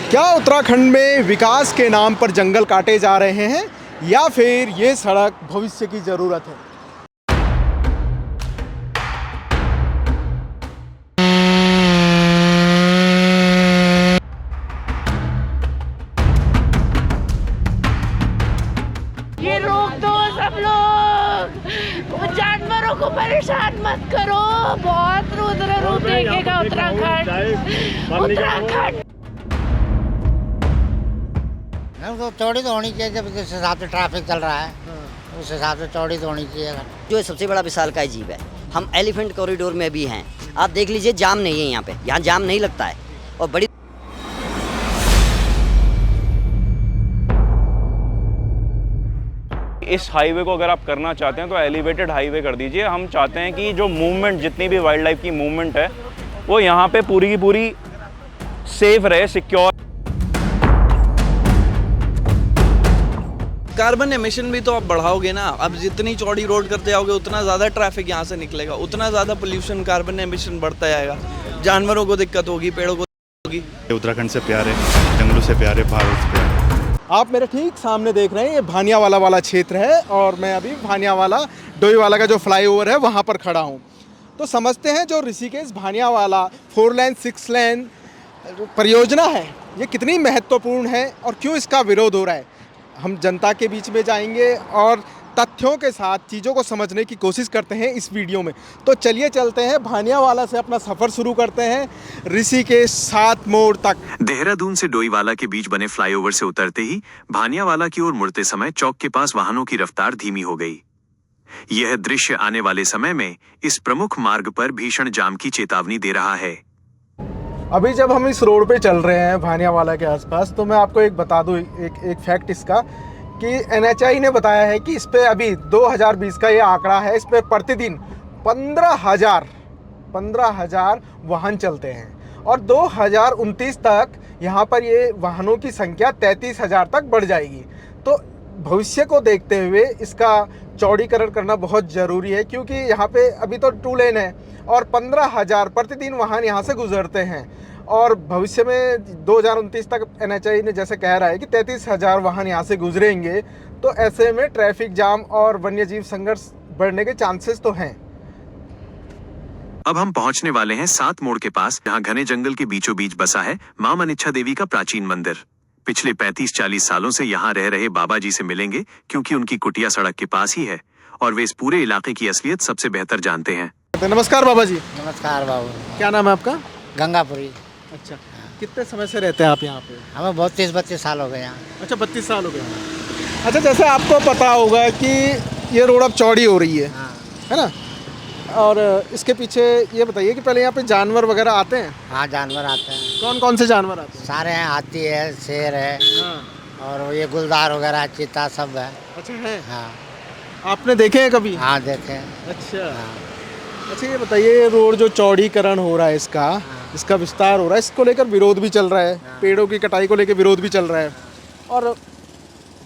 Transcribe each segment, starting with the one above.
क्या उत्तराखंड में विकास के नाम पर जंगल काटे जा रहे हैं या फिर ये सड़क भविष्य की ज़रूरत है? ये रोक दो सब लोग, जानवरों को परेशान मत करो। बहुत रुद्र रूप देखेगा उत्तराखंड। तो चौड़ी तो होनी चाहिए, जब जिस हिसाब से ट्रैफिक चल रहा है उस हिसाब से चौड़ी तो होनी चाहिए। जो सबसे बड़ा विशालकाय जीव है, हम एलिफेंट कॉरिडोर में भी हैं। आप देख लीजिए, जाम नहीं है यहाँ पे, यहाँ जाम नहीं लगता है। और बड़ी इस हाईवे को अगर आप करना चाहते हैं तो एलिवेटेड हाईवे कर दीजिए। हम चाहते हैं कि जो मूवमेंट, जितनी भी वाइल्ड लाइफ की मूवमेंट है, वो यहाँ पे पूरी की पूरी सेफ रहे, सिक्योर। कार्बन एमिशन भी तो आप बढ़ाओगे ना। अब जितनी चौड़ी रोड करते जाओगे उतना ज़्यादा ट्रैफिक यहाँ से निकलेगा, उतना ज़्यादा पोल्यूशन, कार्बन एमिशन बढ़ता जाएगा। जानवरों को दिक्कत होगी, पेड़ों को होगी। उत्तराखंड से प्यार है, जंगलों से प्यार है, पहाड़ों से प्यार है। आप मेरे ठीक सामने देख रहे हैं, ये भानियावाला वाला क्षेत्र है और मैं अभी भानियावाला डोईवाला का जो फ्लाईओवर है वहाँ पर खड़ा हूँ। तो समझते हैं जो ऋषिकेश भानियावाला 4 लेन 6 लेन परियोजना है, ये कितनी महत्वपूर्ण है और क्यों इसका विरोध हो रहा है। हम जनता के बीच में जाएंगे और तथ्यों के साथ चीज़ों को समझने की कोशिश करते हैं इस वीडियो में। तो चलिए चलते हैं, भानियावाला से अपना सफ़र शुरू करते हैं ऋषिकेश 7 मोड़ तक। देहरादून से डोईवाला के बीच बने फ्लाईओवर से उतरते ही भानियावाला की ओर मुड़ते समय चौक के पास वाहनों की रफ्तार धीमी हो गई। यह दृश्य आने वाले समय में इस प्रमुख मार्ग पर भीषण जाम की चेतावनी दे रहा है। अभी जब हम इस रोड पे चल रहे हैं भानियावाला के आसपास, तो मैं आपको एक बता दूं, एक फैक्ट इसका कि NHAI ने बताया है कि इस पे अभी 2020 का ये आंकड़ा है, इस पे प्रतिदिन 15,000 वाहन चलते हैं और 2029 तक यहाँ पर ये वाहनों की संख्या 33,000 तक बढ़ जाएगी। तो भविष्य को देखते हुए इसका चौड़ीकरण करना बहुत ज़रूरी है, क्योंकि यहाँ पे अभी तो 2 लेन है और 15,000 प्रतिदिन वाहन यहाँ से गुजरते हैं और भविष्य में 2029 तक NHAI ने जैसे कह रहा है कि 33,000 वाहन यहाँ से गुजरेंगे। तो ऐसे में ट्रैफिक जाम और वन्यजीव संघर्ष बढ़ने के चांसेस तो हैं। अब हम पहुंचने वाले हैं 7 मोड़ के पास, जहां घने जंगल के बीचों बीच बसा है मां मनिच्छा देवी का प्राचीन मंदिर। पिछले 35-40 सालों से यहाँ रह रहे बाबा जी से मिलेंगे, क्योंकि उनकी कुटिया सड़क के पास ही है और वे इस पूरे इलाके की असलियत सबसे बेहतर जानते हैं। नमस्कार बाबा जी। नमस्कार बाबू। क्या नाम है आपका? गंगापुरी। अच्छा, कितने समय से रहते हैं आप यहाँ पे? हमें बहुत 30-32 साल हो गए यहाँ। अच्छा, 32 साल हो गए। अच्छा, जैसे आपको पता होगा कि ये रोड अब चौड़ी हो रही है ना? और इसके पीछे ये बताइए कि पहले यहाँ पे जानवर वगैरह आते हैं? हाँ, जानवर आते हैं। कौन कौन से जानवर आते हैं? सारे हैं, हाथी है, शेर है और ये गुलदार वगैरह, चीता सब है। अच्छा है। हाँ। आपने देखे हैं कभी? हाँ, देखे। अच्छा। अच्छा, ये बताइए, रोड जो चौड़ीकरण हो रहा है इसका विस्तार हो रहा है, इसको लेकर विरोध भी चल रहा है, पेड़ों की कटाई को लेकर विरोध भी चल रहा है और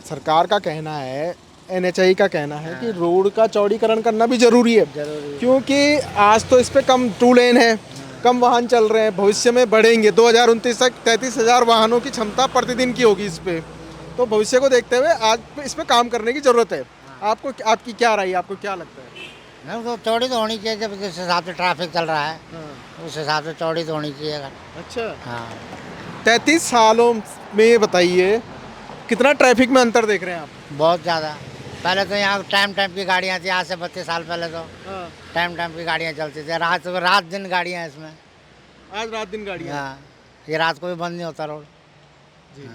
सरकार का कहना है, NHAI का कहना है कि रोड का चौड़ीकरण करना भी ज़रूरी है, क्योंकि आज तो इस पे कम 2 लेन है, कम वाहन चल रहे हैं, भविष्य में बढ़ेंगे। 2029 तक 33,000 वाहनों की क्षमता प्रतिदिन की होगी इस पे। तो भविष्य को देखते हुए आज इस पे काम करने की ज़रूरत है। आपकी क्या राय है, आपको क्या लगता है? नहीं, तो चौड़ी तो होनी चाहिए, जब जिस हिसाब से ट्रैफिक चल रहा है उस हिसाब से चौड़ी तो होनी चाहिए। अच्छा। हाँ। 33 सालों में बताइए कितना ट्रैफिक में अंतर देख रहे हैं आप? बहुत ज़्यादा। पहले तो यहाँ टाइम की गाड़ियाँ थी, आज से 32 साल पहले तो टाइम की गाड़ियाँ चलती थी। रात दिन गाड़ियाँ इसमें। आज रात दिन गाड़ियाँ? हाँ, ये रात को भी बंद नहीं होता रोड। जी।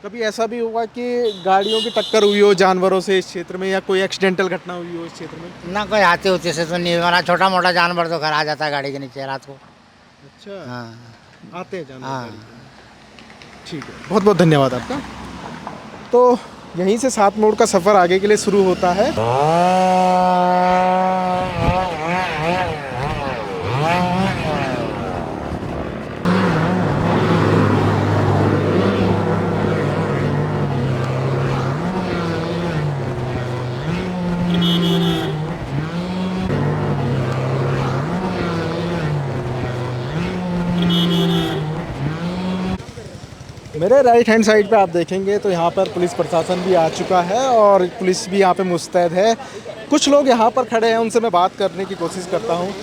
कभी ऐसा भी हुआ कि गाड़ियों की टक्कर हुई हो जानवरों से इस क्षेत्र में, या कोई एक्सीडेंटल घटना हुई हो इस क्षेत्र में? ना, कोई हाथी होती से तो नहीं, हमारा छोटा मोटा जानवर तो घर आ जाता है गाड़ी के नीचे रात को। अच्छा। हाँ, आते हैं जानवर। हाँ। ठीक है, बहुत बहुत धन्यवाद आपका। तो यहीं से 7 मोड़ का सफ़र आगे के लिए शुरू होता है। मेरे राइट हैंड साइड पे आप देखेंगे तो यहाँ पर पुलिस प्रशासन भी आ चुका है और पुलिस भी यहाँ पे मुस्तैद है। कुछ लोग यहाँ पर खड़े हैं, उनसे मैं बात करने की कोशिश करता हूँ।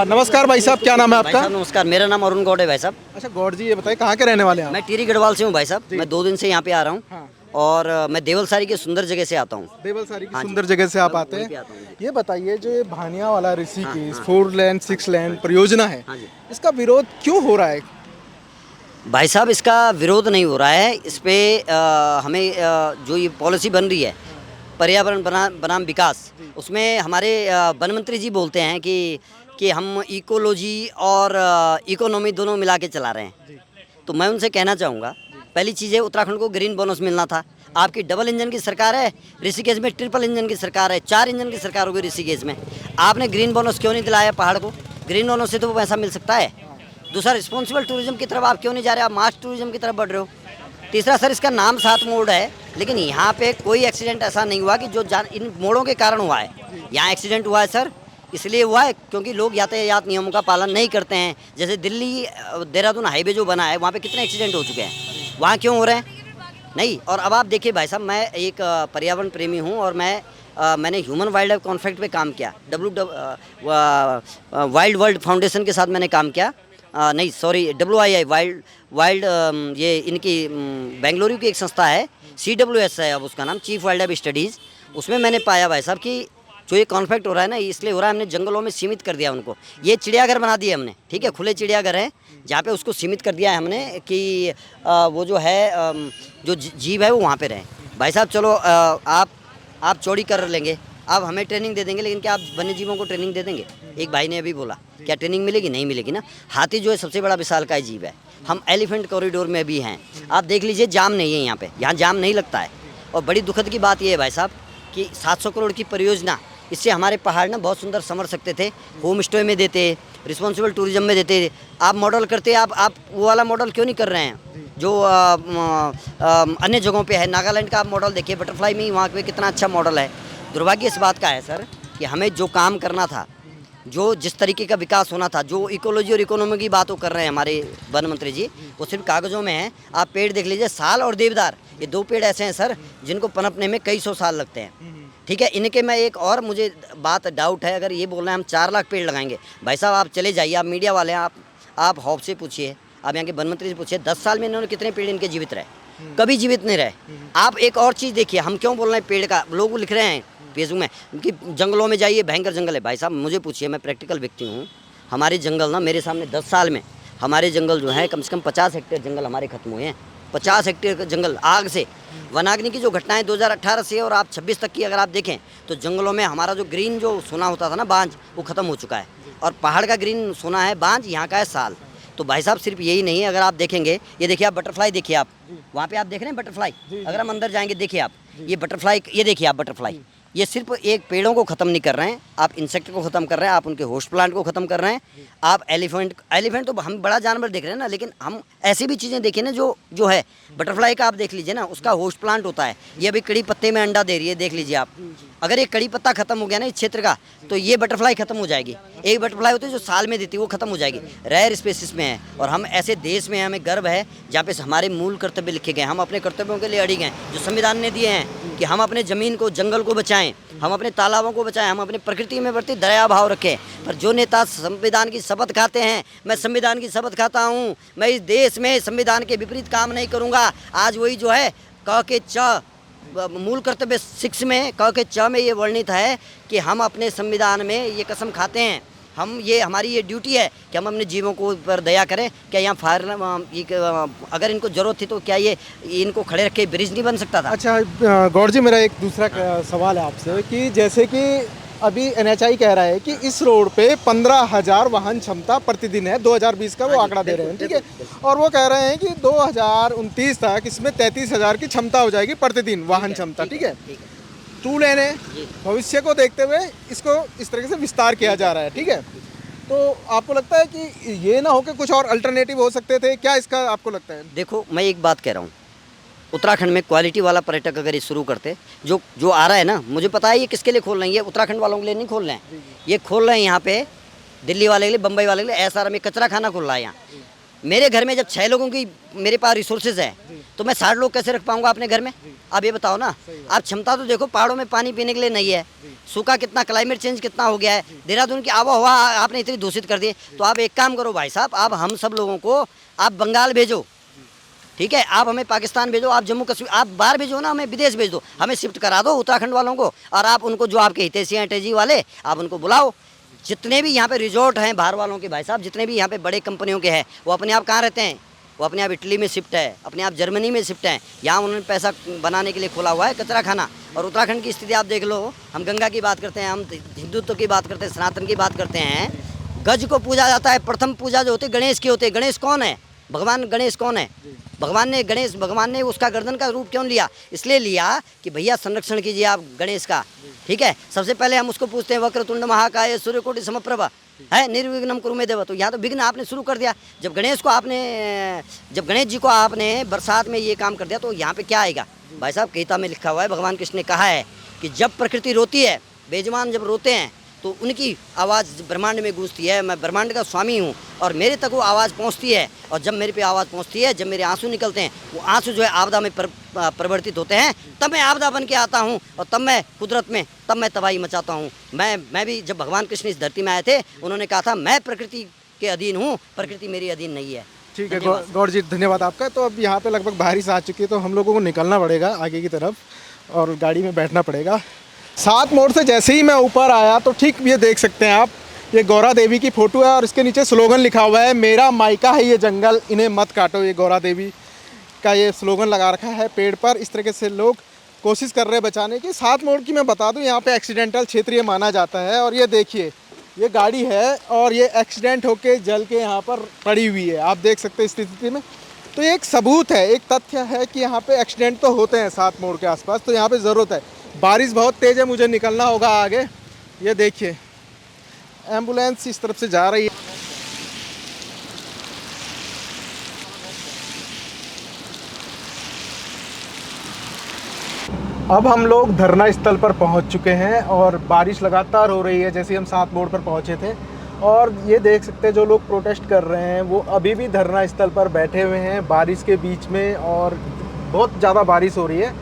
नमस्कार भाई साहब, क्या नाम है भाई आपका? साहब नमस्कार, मेरा नाम अरुण गौड़ है भाई साहब। अच्छा गौड़ जी, ये बताइए कहाँ के रहने वाले हैं आप? मैं टिहरी गढ़वाल से हूँ भाई साहब। मैं 2 दिन से यहाँ पे आ रहा हूँ। हाँ। और मैं देवलसारी की सुंदर जगह से आता हूँ। देवलसारी की हाँ जी। सुंदर जगह से आप आते वहीं पे हैं। आता हूँ जी। ये बताइए, जो ये भानिया वाला ऋषिकेश 4 लेन 6 लेन परियोजना है, हाँ जी। इसका विरोध क्यों हो रहा है? भाई साहब इसका विरोध नहीं हो रहा है। इस पे हमें जो ये पॉलिसी बन रही है पर्यावरण बनाम विकास, उसमें हमारे वन मंत्री जी बोलते हैं कि हम इकोलॉजी और इकोनॉमी दोनों मिला के चला रहे हैं। तो मैं उनसे कहना चाहूँगा, पहली चीज़ है उत्तराखंड को ग्रीन बोनस मिलना था। आपकी डबल इंजन की सरकार है, ऋषिकेश में ट्रिपल इंजन की सरकार है, 4 इंजन की सरकार होगी ऋषिकेश में। आपने ग्रीन बोनस क्यों नहीं दिलाया पहाड़ को? ग्रीन बोनस से तो पैसा मिल सकता है। दूसरा, रिस्पॉन्सिबल टूरिज्म की तरफ आप क्यों नहीं जा रहे? आप मास टूरिज्म की तरफ बढ़ रहे हो। तीसरा सर, इसका नाम 7 मोड़ है, लेकिन यहाँ पे कोई एक्सीडेंट ऐसा नहीं हुआ कि जो इन मोड़ों के कारण हुआ है। यहाँ एक्सीडेंट हुआ है सर, इसलिए हुआ है क्योंकि लोग यातायात नियमों का पालन नहीं करते हैं। जैसे दिल्ली देहरादून हाईवे जो बना है, वहाँ पे कितने एक्सीडेंट हो चुके हैं, वहाँ क्यों हो रहे हैं? नहीं। और अब आप देखिए भाई साहब, मैं एक पर्यावरण प्रेमी हूँ और मैंने ह्यूमन वाइल्ड लाइफ कॉन्फ्लिक्ट पे काम किया। वाइल्ड वर्ल्ड फाउंडेशन के साथ मैंने काम किया। नहीं सॉरी, WII वाइल्ड ये इनकी बेंगलुरु की एक संस्था है, CWS है अब उसका नाम, चीफ वाइल्ड लाइफ स्टडीज़। उसमें मैंने पाया भाई साहब कि जो ये कॉन्फ्लिक्ट हो रहा है ना, इसलिए हो रहा है हमने जंगलों में सीमित कर दिया उनको। ये चिड़ियाघर बना दिए हमने, ठीक है, खुले चिड़ियाघर हैं जहाँ पे उसको सीमित कर दिया है हमने कि वो जो है जो जीव है वो वहाँ पे रहें। भाई साहब चलो, आप चौड़ी कर लेंगे, आप हमें ट्रेनिंग दे देंगे, लेकिन क्या आप वन्य जीवों को ट्रेनिंग दे देंगे? एक भाई ने अभी बोला, क्या ट्रेनिंग मिलेगी? नहीं मिलेगी ना। हाथी जो है सबसे बड़ा विशालकाय जीव है। हम एलिफेंट कॉरिडोर में भी हैं। आप देख लीजिए, जाम नहीं है यहाँ पे, यहाँ जाम नहीं लगता है। और बड़ी दुखद की बात यह है भाई साहब कि 700 करोड़ की परियोजना, इससे हमारे पहाड़ ना बहुत सुंदर संवर सकते थे। होम स्टे में देते, रिस्पॉन्सिबल टूरिज्म में देते, आप मॉडल करते। आप वो वाला मॉडल क्यों नहीं कर रहे हैं जो अन्य जगहों पे है? नागालैंड का आप मॉडल देखिए, बटरफ्लाई में वहाँ पे कितना अच्छा मॉडल है। दुर्भाग्य इस बात का है सर कि हमें जो काम करना था, जो जिस तरीके का विकास होना था, जो इकोलॉजी और इकोनॉमी की बात वो कर रहे हैं हमारे वन मंत्री जी, वो सिर्फ कागज़ों में है। आप पेड़ देख लीजिए, साल और देवदार, ये 2 पेड़ ऐसे हैं सर जिनको पनपने में कई 100 साल लगते हैं। ठीक है, इनके मैं एक और मुझे बात डाउट है, अगर ये बोल रहे हैं हम 4 लाख पेड़ लगाएंगे। भाई साहब आप चले जाइए, आप मीडिया वाले हैं, आप हॉप से पूछिए, आप यहाँ के वन मंत्री से पूछिए, 10 साल में इन्होंने कितने पेड़ इनके जीवित रहे? कभी जीवित नहीं रहे। आप एक और चीज़ देखिए, हम क्यों बोल रहे हैं पेड़ का? लोग लिख रहे हैं फेसबुक में कि जंगलों में जाइए, भयंकर जंगल है। भाई साहब मुझे पूछिए, मैं प्रैक्टिकल व्यक्ति हूँ। हमारे जंगल ना, मेरे सामने 10 साल में हमारे जंगल जो है कम से कम 50 हेक्टेयर जंगल हमारे खत्म हुए हैं। 50 हेक्टेयर जंगल आग से, वनाग्नि की जो घटनाएं 2018 से और आप 26 तक की अगर आप देखें तो जंगलों में हमारा जो ग्रीन जो सोना होता था ना, बांझ, वो ख़त्म हो चुका है। और पहाड़ का ग्रीन सोना है बांझ, यहाँ का है साल। तो भाई साहब सिर्फ यही नहीं है, अगर आप देखेंगे, ये देखिए आप बटरफ्लाई देखिए, आप वहाँ पे आप देख रहे हैं बटरफ्लाई, अगर हम अंदर जाएंगे देखिए आप, ये बटरफ्लाई, ये देखिए आप बटरफ्लाई, ये सिर्फ एक पेड़ों को ख़त्म नहीं कर रहे हैं, आप इंसेक्ट को ख़त्म कर रहे हैं, आप उनके होस्ट प्लांट को ख़त्म कर रहे हैं। आप एलिफेंट तो हम बड़ा जानवर देख रहे हैं ना, लेकिन हम ऐसी भी चीज़ें देखिए ना जो है बटरफ्लाई का, आप देख लीजिए ना, उसका होस्ट प्लांट होता है। ये अभी कड़ी पत्ते में अंडा दे रही है, देख लीजिए आप। अगर ये कड़ी पत्ता खत्म हो गया ना इस क्षेत्र का, तो ये बटरफ्लाई खत्म हो जाएगी। एक बटरफ्लाई होती है जो साल में देती है, वो खत्म हो जाएगी, रेयर स्पेसिस में है। और हम ऐसे देश में हैं, हमें गर्व है जहाँ पे हमारे मूल कर्तव्य लिखे गए, हम अपने कर्तव्यों के लिए अड़िग हैं जो संविधान ने दिए हैं कि हम अपने ज़मीन को, जंगल को बचाएं, हम अपने तालाबों को बचाएं, हम अपने प्रकृति में प्रति दया भाव रखें। पर जो नेता संविधान की शपथ खाते हैं, मैं संविधान की शपथ खाता हूँ, मैं इस देश में संविधान के विपरीत काम नहीं करूँगा। आज वही जो है क के च मूल कर्तव्य 6 में क के च में ये वर्णित है कि हम अपने संविधान में ये कसम खाते हैं, ये हमारी ये ड्यूटी है कि हम अपने जीवों को पर दया करें। क्या यहाँ अगर इनको ज़रूरत थी तो क्या ये इनको खड़े रख के ब्रिज नहीं बन सकता था? अच्छा गौड़ जी, मेरा एक दूसरा सवाल है आपसे कि जैसे कि अभी NHI कह रहा है कि इस रोड पे 15,000 वाहन क्षमता प्रतिदिन है, 2020 का वो आंकड़ा दे रहे हैं, ठीक है। और वो कह रहे हैं कि 2029 तक इसमें 33,000 की क्षमता हो जाएगी प्रतिदिन वाहन क्षमता, ठीक है। 2 लेन है, भविष्य को देखते हुए इसको इस तरीके से विस्तार किया जा रहा है, ठीक है। तो आपको लगता है कि ये ना हो कि कुछ और अल्टरनेटिव हो सकते थे, क्या इसका आपको लगता है? देखो मैं एक बात कह रहा हूँ, उत्तराखंड में क्वालिटी वाला पर्यटक अगर ये शुरू करते, जो आ रहा है ना, मुझे पता है ये किसके लिए खोल रहे हैं, ये उत्तराखंड वालों के लिए नहीं खोल रहे हैं, ये खोल रहे हैं यहाँ पे दिल्ली वाले के लिए, बम्बई वाले के लिए, SRM में कचरा खाना खोल रहा है यहाँ। मेरे घर में जब 6 लोगों की मेरे पास रिसोर्सेज है तो मैं 60 लोग कैसे रख पाऊंगा अपने घर में? आप ये बताओ ना। आप क्षमता तो देखो, पहाड़ों में पानी पीने के लिए नहीं है, सूखा कितना, क्लाइमेट चेंज कितना हो गया है, देहरादून की आबो हवा आपने इतनी दूषित कर दी। तो आप एक काम करो भाई साहब, आप हम सब लोगों को आप बंगाल भेजो, ठीक है, आप हमें पाकिस्तान भेजो, आप जम्मू कश्मीर, आप बाहर भेजो ना, हमें विदेश भेज दो, हमें शिफ्ट करा दो उत्तराखंड वालों को। और आप उनको जो आपके हितैषी हैं टेजी वाले, आप उनको बुलाओ। जितने भी यहाँ पे रिजॉर्ट हैं बाहर वालों के भाई साहब, जितने भी यहाँ पे बड़े कंपनियों के हैं, वो अपने आप कहाँ रहते हैं? वो अपने आप इटली में शिफ्ट है, अपने आप जर्मनी में शिफ्ट है। यहाँ उन्होंने पैसा बनाने के लिए खोला हुआ है कचरा खाना। और उत्तराखंड की स्थिति आप देख लो, हम गंगा की बात करते हैं, हम हिंदुत्व की बात करते हैं, सनातन की बात करते हैं, गज को पूजा जाता है। प्रथम पूजा जो होती है गणेश की होती है। गणेश कौन है? भगवान गणेश कौन है? भगवान ने उसका गर्दन का रूप क्यों लिया? इसलिए लिया कि भैया संरक्षण कीजिए आप गणेश का, ठीक है। सबसे पहले हम उसको पूछते हैं वक्रतुंड महाकाय सूर्यकोटि समप्रभ है निर्विघ्नम कुरु मे देव। तो यहाँ तो विघ्न आपने शुरू कर दिया। जब गणेश जी को आपने बरसात में ये काम कर दिया तो यहाँ पे क्या आएगा? भाई साहब गीता में लिखा हुआ है, भगवान कृष्ण ने कहा है कि जब प्रकृति रोती है, बेजुबान जब रोते हैं तो उनकी आवाज़ ब्रह्मांड में गूंजती है। मैं ब्रह्मांड का स्वामी हूँ और मेरे तक वो आवाज़ पहुँचती है। और जब मेरे पे आवाज़ पहुँचती है, जब मेरे आंसू निकलते हैं, वो आंसू जो है आपदा में परिवर्तित होते हैं, तब मैं आपदा बन के आता हूँ और तब मैं कुदरत में तब मैं तबाही मचाता हूँ। मैं भी, जब भगवान कृष्ण इस धरती में आए थे, उन्होंने कहा था मैं प्रकृति के अधीन हूँ, प्रकृति मेरी अधीन नहीं है। ठीक है गौर जी, धन्यवाद आपका। तो अब यहाँ पे लगभग बारिश आ चुकी है, तो हम लोगों को निकलना पड़ेगा आगे की तरफ और गाड़ी में बैठना पड़ेगा। 7 मोड़ से जैसे ही मैं ऊपर आया तो ठीक ये देख सकते हैं आप, ये गौरा देवी की फ़ोटो है और इसके नीचे स्लोगन लिखा हुआ है, मेरा मायका है ये जंगल, इन्हें मत काटो। ये गौरा देवी का ये स्लोगन लगा रखा है पेड़ पर। इस तरीके से लोग कोशिश कर रहे हैं बचाने की। 7 मोड़ की मैं बता दूं, यहाँ पे एक्सीडेंटल क्षेत्र ये माना जाता है। और ये देखिए, ये गाड़ी है और ये एक्सीडेंट होके जल के यहाँ पर पड़ी हुई है, आप देख सकते हैं इस स्थिति में। तो ये एक सबूत है, एक तथ्य है कि यहाँ पे एक्सीडेंट तो होते हैं 7 मोड़ के आसपास। तो यहाँ पे ज़रूरत है। बारिश बहुत तेज़ है, मुझे निकलना होगा आगे। ये देखिए एम्बुलेंस इस तरफ से जा रही है। अब हम लोग धरना स्थल पर पहुंच चुके हैं और बारिश लगातार हो रही है जैसे हम 7 मोड़ पर पहुंचे थे। और ये देख सकते हैं जो लोग प्रोटेस्ट कर रहे हैं वो अभी भी धरना स्थल पर बैठे हुए हैं बारिश के बीच में। और बहुत ज़्यादा बारिश हो रही है,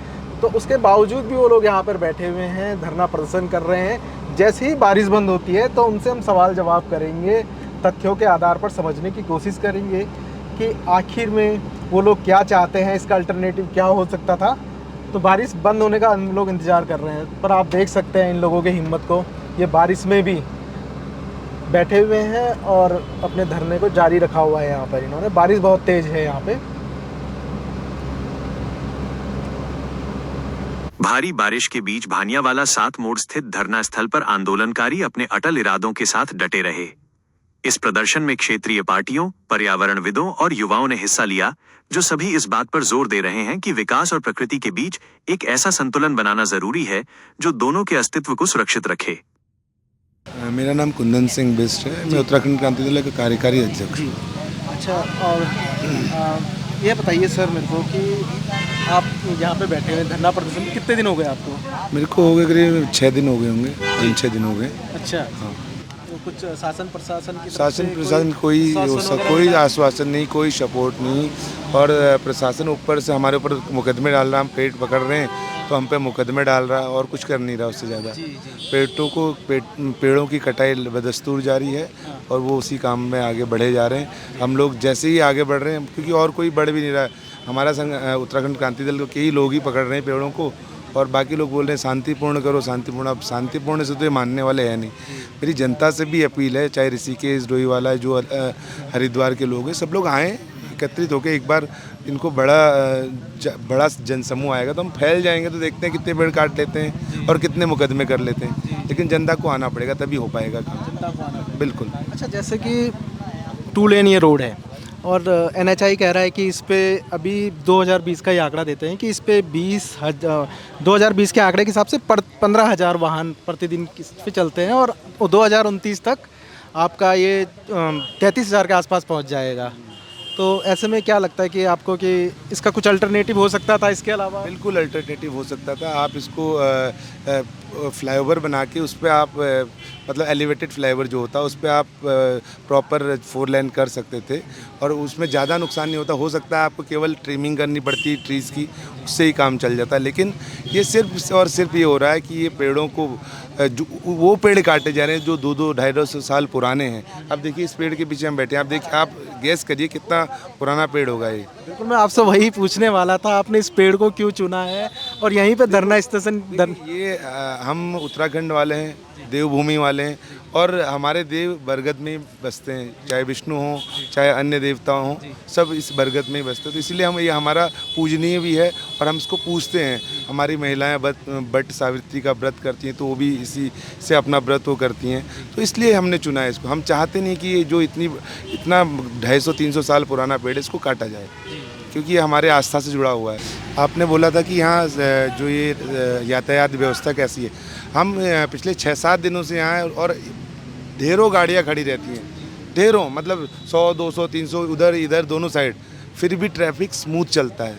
तो उसके बावजूद भी वो लोग यहाँ पर बैठे हुए हैं, धरना प्रदर्शन कर रहे हैं। जैसे ही बारिश बंद होती है तो उनसे हम सवाल जवाब करेंगे, तथ्यों के आधार पर समझने की कोशिश करेंगे कि आखिर में वो लोग क्या चाहते हैं, इसका अल्टरनेटिव क्या हो सकता था। तो बारिश बंद होने का हम लोग इंतज़ार कर रहे हैं, पर आप देख सकते हैं इन लोगों की हिम्मत को। ये बारिश में भी बैठे हुए हैं और अपने धरने को जारी रखा हुआ है यहाँ पर इन्होंने। बारिश बहुत तेज़ है यहाँ पे। भारी बारिश के बीच भानियावाला 7 मोड़ स्थित धरना स्थल पर आंदोलनकारी अपने अटल इरादों के साथ डटे रहे। इस प्रदर्शन में क्षेत्रीय पार्टियों, पर्यावरणविदों और युवाओं ने हिस्सा लिया, जो सभी इस बात पर जोर दे रहे हैं कि विकास और प्रकृति के बीच एक ऐसा संतुलन बनाना जरूरी है जो दोनों के अस्तित्व को सुरक्षित रखे। मेरा नाम कुंदन सिंह बिस्ट है, मैं उत्तराखंड क्रांति दल का कार्यकारी अध्यक्ष हूँ। अच्छा, और ये बताइए सर मेरे को कि आप यहाँ पे बैठे हुए धरना प्रदर्शन कितने दिन हो गए आपको? मेरे को हो गए करीब 6 दिन हो गए होंगे, 5-6 दिन हो गए। अच्छा, हाँ। तो कुछ शासन प्रशासन की तरफ शासन से प्रशासन कोई आश्वासन नहीं, कोई सपोर्ट नहीं। और प्रशासन ऊपर से हमारे ऊपर मुकदमे डाल रहा है, हम पेड़ पकड़ रहे हैं तो हम पे मुकदमे डाल रहा है और कुछ कर नहीं रहा उससे ज़्यादा। पेड़ों की कटाई बदस्तूर जारी है और वो उसी काम में आगे बढ़े जा रहे हैं। हम लोग जैसे ही आगे बढ़ रहे हैं, क्योंकि और कोई बढ़ भी नहीं रहा है, हमारा संघ उत्तराखंड क्रांति दल के ही लोग ही पकड़ रहे हैं पेड़ों को और बाकी लोग बोल रहे हैं शांतिपूर्ण करो, शांतिपूर्ण। अब शांतिपूर्ण से तो ये मानने वाले हैं नहीं। मेरी जनता से भी अपील है, चाहे ऋषिकेश, डोईवाला, जो हरिद्वार के लोग हैं, सब लोग आएँ एकत्रित होकर। एक बार इनको बड़ा जनसमूह आएगा तो हम फैल जाएंगे, तो देखते हैं कितने पेड़ काट लेते हैं और कितने मुकदमे कर लेते हैं। लेकिन जनता को आना पड़ेगा, तभी हो पाएगा काम। जनता को आना पड़ेगा, बिल्कुल। अच्छा, जैसे कि 2 लेन ये रोड है और NHI कह रहा है कि इस पे अभी 2020 का ये आंकड़ा देते हैं कि इस पे 2020 के आंकड़े के हिसाब से 15,000 वाहन प्रतिदिन इस पे चलते हैं और 2029 तक आपका ये 33,000 के आसपास पहुंच जाएगा। तो ऐसे में क्या लगता है कि आपको कि इसका कुछ अल्टरनेटिव हो सकता था इसके अलावा? बिल्कुल अल्टरनेटिव हो सकता था। आप इसको फ्लाईओवर बना के उस पर आप मतलब एलिवेटेड फ्लाईओवर जो होता है उस पर आप प्रॉपर 4 लेन कर सकते थे और उसमें ज़्यादा नुकसान नहीं होता। हो सकता है आपको केवल ट्रिमिंग करनी पड़ती ट्रीज़ की, उससे ही काम चल जाता। लेकिन ये सिर्फ और सिर्फ ये हो रहा है कि ये पेड़ों को जो वो पेड़ काटे जा रहे हैं जो 200-250 साल पुराने हैं। अब देखिए इस पेड़ के पीछे हम बैठे हैं, आप देखिए, आप गैस करिए कितना पुराना पेड़ होगा ये। बिल्कुल, मैं आपसे वही पूछने वाला था, आपने इस पेड़ को क्यों चुना है और यहीं पे धरना स्टेशन ये हम उत्तराखंड वाले हैं, देवभूमि वाले हैं और हमारे देव बरगद में ही बसते हैं, चाहे विष्णु हो चाहे अन्य देवता हों, सब इस बरगद में ही बसते हैं। तो इसलिए हम ये हमारा पूजनीय भी है और हम इसको पूजते हैं। हमारी महिलाएं बट सावित्री का व्रत करती हैं तो वो भी इसी से अपना व्रत वो करती हैं। तो इसलिए हमने चुना है इसको। हम चाहते नहीं कि ये जो इतना 250-300 साल पुराना पेड़ इसको काटा जाए, क्योंकि ये हमारे आस्था से जुड़ा हुआ है। आपने बोला था कि यहाँ जो ये यातायात व्यवस्था कैसी है। हम पिछले 6-7 दिनों से यहाँ हैं और ढेरों गाड़ियाँ खड़ी रहती हैं, ढेरों, मतलब 100-200-300 उधर इधर दोनों साइड, फिर भी ट्रैफिक स्मूथ चलता है।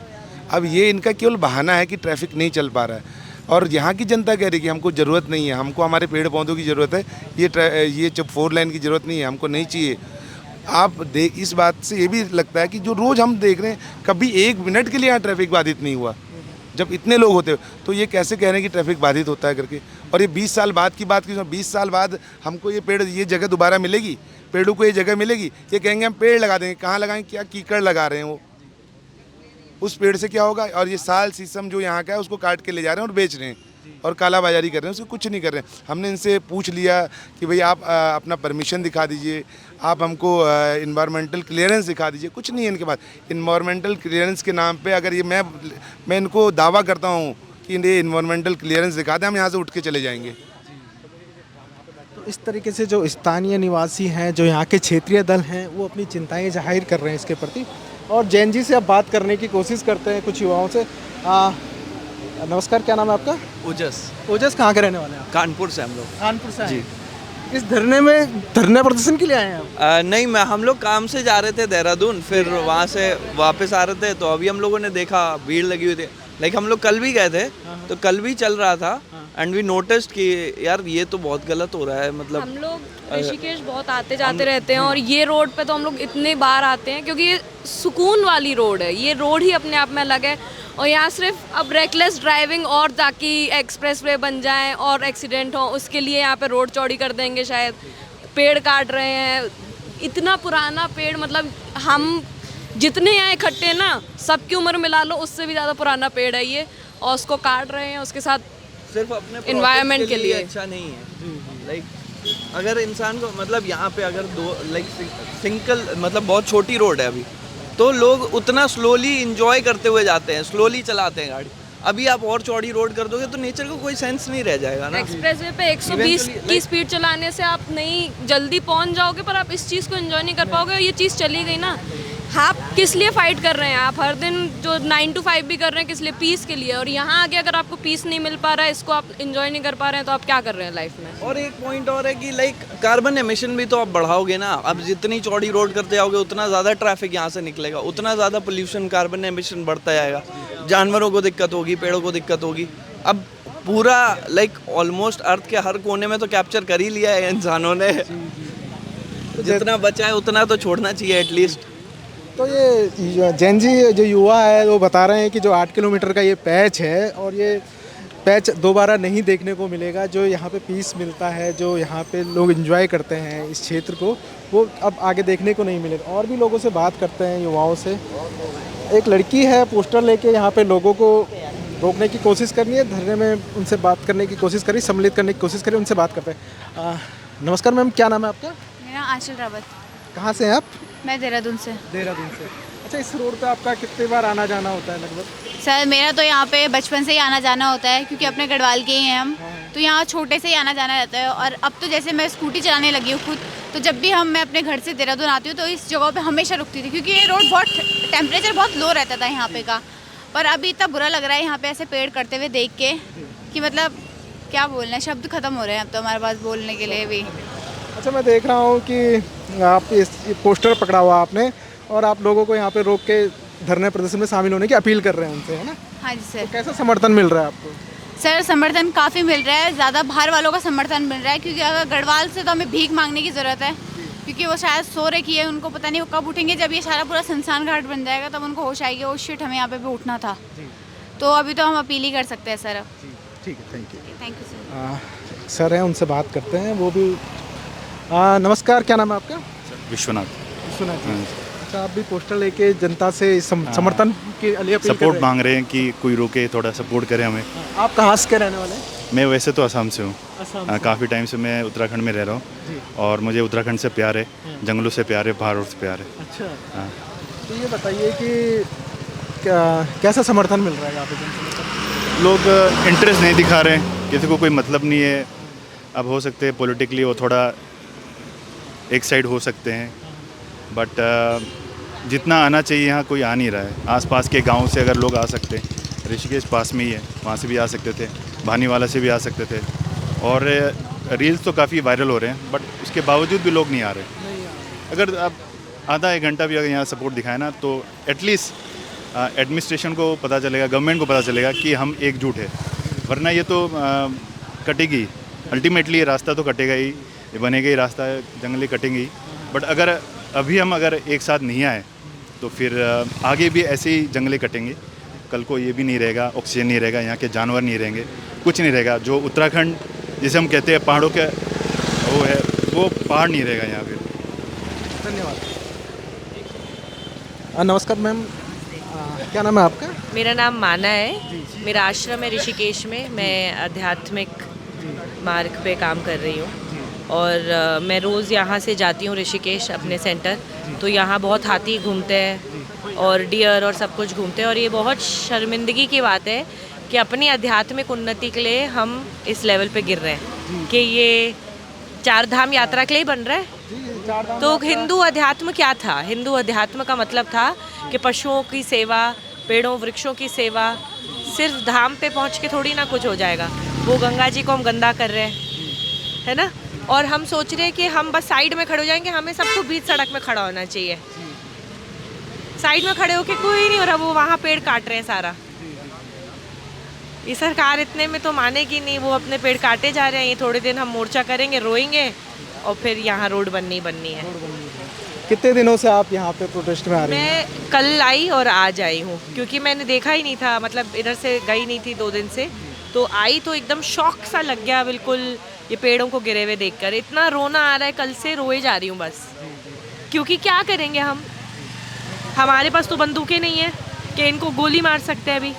अब ये इनका केवल बहाना है कि ट्रैफिक नहीं चल पा रहा है और यहाँ की जनता कह रही है कि हमको ज़रूरत नहीं है, हमको हमारे पेड़ पौधों की ज़रूरत है, ये 4 लेन की ज़रूरत नहीं है, हमको नहीं चाहिए। आप इस बात से ये भी लगता है कि जो रोज़ हम देख रहे हैं, कभी 1 मिनट के लिए यहाँ ट्रैफिक बाधित नहीं हुआ। जब इतने लोग होते हो तो ये कैसे कह रहे हैं कि ट्रैफिक बाधित होता है करके। और ये 20 साल बाद की बात की, 20 साल बाद हमको ये पेड़, ये जगह दोबारा मिलेगी, पेड़ों को ये जगह मिलेगी, ये कहेंगे हम पेड़ लगा देंगे। कहाँ लगाएंगे? क्या कीकड़ लगा रहे हैं वो, उस पेड़ से क्या होगा? और ये साल शीशम जो यहाँ का है उसको काट के ले जा रहे हैं और बेच रहे हैं और कालाबाजारी कर रहे हैं, उसको कुछ नहीं कर रहे हैं। हमने इनसे पूछ लिया कि भाई आप अपना परमिशन दिखा दीजिए, आप हमको इन्वायरमेंटल क्लियरेंस दिखा दीजिए, कुछ नहीं है इनके पास। इन्वायरमेंटल क्लियरेंस के नाम पे अगर ये मैं इनको दावा करता हूँ कि ये इन्वायरमेंटल क्लियरेंस दिखा दें, हम यहाँ से उठ के चले जाएंगे। तो इस तरीके से जो स्थानीय निवासी हैं, जो यहाँ के क्षेत्रीय दल हैं, वो अपनी चिंताएं जाहिर कर रहे हैं इसके प्रति। और जैन जी से अब बात करने की कोशिश करते हैं कुछ युवाओं से। नमस्कार, क्या नाम है आपका? ओजस। ओजस कहाँ के रहने वाले हैं आप? कानपुर से हम लोग। कानपुर से जी। इस धरने प्रदर्शन के लिए आए हैं आप? नहीं, हम लोग काम से जा रहे थे देहरादून, फिर वहाँ से वापस आ रहे थे तो अभी हम लोगों ने देखा भीड़ लगी हुई थी। लाइक हम लोग कल भी गए थे तो कल भी चल रहा था एंड वी नोटिस्ड कि यार ये तो बहुत गलत हो रहा है। मतलब हम लोग ऋषिकेश बहुत आते जाते रहते हैं और ये रोड पे तो हम लोग इतने बार आते हैं क्योंकि ये सुकून वाली रोड है। ये रोड ही अपने आप में अलग है और यहाँ सिर्फ अब रेकलेस ड्राइविंग और ताकि एक्सप्रेसवे बन जाए और एक्सीडेंट हो उसके लिए यहाँ पे रोड चौड़ी कर देंगे शायद। पेड़ काट रहे हैं, इतना पुराना पेड़, मतलब हम जितने यहाँ इकट्ठे हैं ना, सबकी उम्र मिला लो उससे भी ज़्यादा पुराना पेड़ है ये, और उसको काट रहे हैं। उसके साथ सिर्फ अपने एनवायरनमेंट के लिए अच्छा नहीं है। लाइक अगर इंसान को, मतलब यहाँ पे अगर सिंगल, मतलब बहुत छोटी रोड है अभी, तो लोग उतना स्लोली इंजॉय करते हुए जाते हैं, स्लोली चलाते हैं गाड़ी। अभी आप और चौड़ी रोड कर दोगे तो नेचर को कोई सेंस नहीं रह जाएगा ना। एक्सप्रेसवे पे 120 की स्पीड चलाने से आप नहीं जल्दी पहुंच जाओगे, पर आप इस चीज़ को एंजॉय नहीं कर पाओगे। ये चीज़ चली गई ना। आप किस लिए फाइट कर रहे हैं? आप हर दिन जो 9 to 5 भी कर रहे हैं किस लिए? पीस के लिए। और यहाँ आके अगर आपको पीस नहीं मिल पा रहा है, इसको आप एंजॉय नहीं कर पा रहे हैं, तो आप क्या कर रहे हैं लाइफ में? और एक पॉइंट और है कि लाइक कार्बन एमिशन भी तो आप बढ़ाओगे ना। अब जितनी चौड़ी रोड करते जाओगे उतना ज़्यादा ट्रैफिक यहाँ से निकलेगा, उतना ज़्यादा पोल्यूशन, कार्बन एमिशन बढ़ता जाएगा, जानवरों को दिक्कत होगी, पेड़ों को दिक्कत होगी। अब पूरा लाइक ऑलमोस्ट अर्थ के हर कोने में तो कैप्चर कर ही लिया है इंसानों ने। जितना बचा है उतना तो छोड़ना चाहिए एटलीस्ट। तो ये जैन जी जो युवा है वो बता रहे हैं कि जो 8 किलोमीटर का ये पैच है और ये पैच दोबारा नहीं देखने को मिलेगा। जो यहाँ पे पीस मिलता है, जो यहाँ पे लोग एंजॉय करते हैं इस क्षेत्र को, वो अब आगे देखने को नहीं मिलेगा। और भी लोगों से बात करते हैं, युवाओं से। एक लड़की है पोस्टर लेके यहाँ पे लोगों को रोकने की कोशिश करनी है, धरने में उनसे बात करने की कोशिश करी, सम्मिलित करने की कोशिश करी, उनसे बात करते हैं। नमस्कार मैम, क्या नाम है आपका? मेरा आंचल रावत। कहाँ से हैं आप? मैं देहरादून से। देहरादून से। अच्छा, इस रोड पे आपका कितने बार आना जाना होता है लगभग? सर मेरा तो यहाँ पे बचपन से ही आना जाना होता है क्योंकि अपने गढ़वाल के ही हैं हम, तो यहाँ छोटे से ही आना जाना रहता है। और अब तो जैसे मैं स्कूटी चलाने लगी हूँ खुद, तो जब भी मैं अपने घर से देहरादून आती हूँ तो इस जगह पे हमेशा रुकती थी क्योंकि ये रोड बहुत, टेम्परेचर बहुत लो रहता था यहाँ पे का। पर अभी इतना बुरा लग रहा है यहाँ पे ऐसे पेड़ कटते हुए देख के कि मतलब क्या बोलना है, शब्द ख़त्म हो रहे हैं अब तो हमारे पास बोलने के लिए भी। अच्छा, मैं देख रहा हूँ कि आप ये पोस्टर पकड़ा हुआ आपने, और आप लोगों को यहाँ पे रोक के धरने प्रदर्शन में शामिल होने की अपील कर रहे हैं उनसे, है ना? हाँ जी सर। तो कैसा समर्थन मिल रहा है आपको? सर समर्थन काफ़ी मिल रहा है, ज़्यादा बाहर वालों का समर्थन मिल रहा है, क्योंकि अगर गढ़वाल से तो हमें भीख मांगने की ज़रूरत है, क्योंकि वो शायद सो रखी है, उनको पता नहीं वो कब उठेंगे। जब ये सारा पूरा शमशान घाट बन जाएगा तब उनको होश आएगी, ओ शिट हमें यहाँ पे भी उठना था। तो अभी तो हम अपील ही कर सकते हैं सर। ठीक है, thank you. Thank you sir. Sir हैं, उनसे बात करते हैं, वो भी नमस्कार, क्या नाम है आपका? विश्वनाथ। विश्वनाथ जी, अच्छा आप भी पोस्टर लेके जनता से समर्थन के लिए अपील कर सपोर्ट रहे मांग रहे हैं कि कोई रोके, थोड़ा सपोर्ट करे हमें। हैं? आप कहाँ से के रहने वाले हैं? मैं वैसे तो असम से हूँ, असम काफ़ी टाइम से मैं उत्तराखंड में रह रहा हूँ और मुझे उत्तराखंड से प्यार है, जंगलों से प्यार है, पहाड़ों से प्यार है। अच्छा, हाँ। तो ये बताइए कि कैसा समर्थन मिल रहा है यहाँ पे जनता को? लोग इंटरेस्ट नहीं दिखा रहे हैं, किसी को कोई मतलब नहीं है। अब हो सकते हैं पॉलिटिकली वो थोड़ा एक साइड हो सकते हैं, बट जितना आना चाहिए यहाँ कोई आ नहीं रहा है। आसपास के गांव से अगर लोग आ सकते हैं, ऋषिकेश पास में ही है, वहाँ से भी आ सकते थे, भानीवाला से भी आ सकते थे, और रील्स तो काफ़ी वायरल हो रहे हैं, बट उसके बावजूद भी लोग नहीं आ रहे। अगर आप आधा एक घंटा भी अगर यहाँ सपोर्ट दिखाए ना, तो एटलीस्ट एडमिनिस्ट्रेशन को पता चलेगा, गवर्नमेंट को पता चलेगा कि हम एकजुट है। वरना ये तो कटेगी, अल्टीमेटली ये रास्ता तो कटेगा ही, ये बनेगा ही रास्ता, जंगलें कटेंगी। बट अगर अभी हम अगर एक साथ नहीं आए तो फिर आगे भी ऐसे ही जंगलें कटेंगे। कल को ये भी नहीं रहेगा, ऑक्सीजन नहीं रहेगा, यहाँ के जानवर नहीं रहेंगे, कुछ नहीं रहेगा। जो उत्तराखंड जिसे हम कहते हैं पहाड़ों के वो है, वो पहाड़ नहीं रहेगा यहाँ पे। धन्यवाद। नमस्कार मैम, क्या नाम है आपका? मेरा नाम माना है, मेरा आश्रम है ऋषिकेश में। मैं आध्यात्मिक मार्ग पे काम कर रही हूँ और मैं रोज़ यहाँ से जाती हूँ ऋषिकेश अपने सेंटर। तो यहाँ बहुत हाथी घूमते हैं और डियर और सब कुछ घूमते हैं, और ये बहुत शर्मिंदगी की बात है कि अपनी आध्यात्मिक उन्नति के लिए हम इस लेवल पे गिर रहे हैं कि ये 4 धाम यात्रा के लिए बन रहा है। तो हिंदू अध्यात्म क्या था? हिंदू अध्यात्म का मतलब था कि पशुओं की सेवा, पेड़ों वृक्षों की सेवा। सिर्फ धाम पे पहुँच के थोड़ी ना कुछ हो जाएगा। वो गंगा जी को हम गंदा कर रहे हैं, है ना? और हम सोच रहे हैं कि हम बस साइड में खड़े हो जाएंगे। हमें सबको बीच सड़क में खड़ा होना चाहिए। साइड में खड़े होके कोई नहीं हो रहा, वो वहाँ पेड़ काट रहे हैं सारा। ये सरकार इतने में तो मानेगी नहीं, वो अपने पेड़ काटे जा रहे हैं। ये थोड़े दिन हम मोर्चा करेंगे, रोएंगे, और फिर यहाँ रोड बननी है। कितने दिनों से आप यहाँ पे प्रोटेस्ट में आ रही हैं? मैं कल आई और आज आई हूँ, क्योंकि मैंने देखा ही नहीं था, मतलब इधर से गई नहीं थी 2 दिन से। तो आई तो एकदम शौक सा लग गया बिल्कुल, ये पेड़ों को गिरे हुए देखकर। इतना रोना आ रहा है, कल से रोए जा रही हूँ बस। क्योंकि क्या करेंगे हम? हमारे पास तो बंदूकें नहीं है कि इनको गोली मार सकते हैं। अभी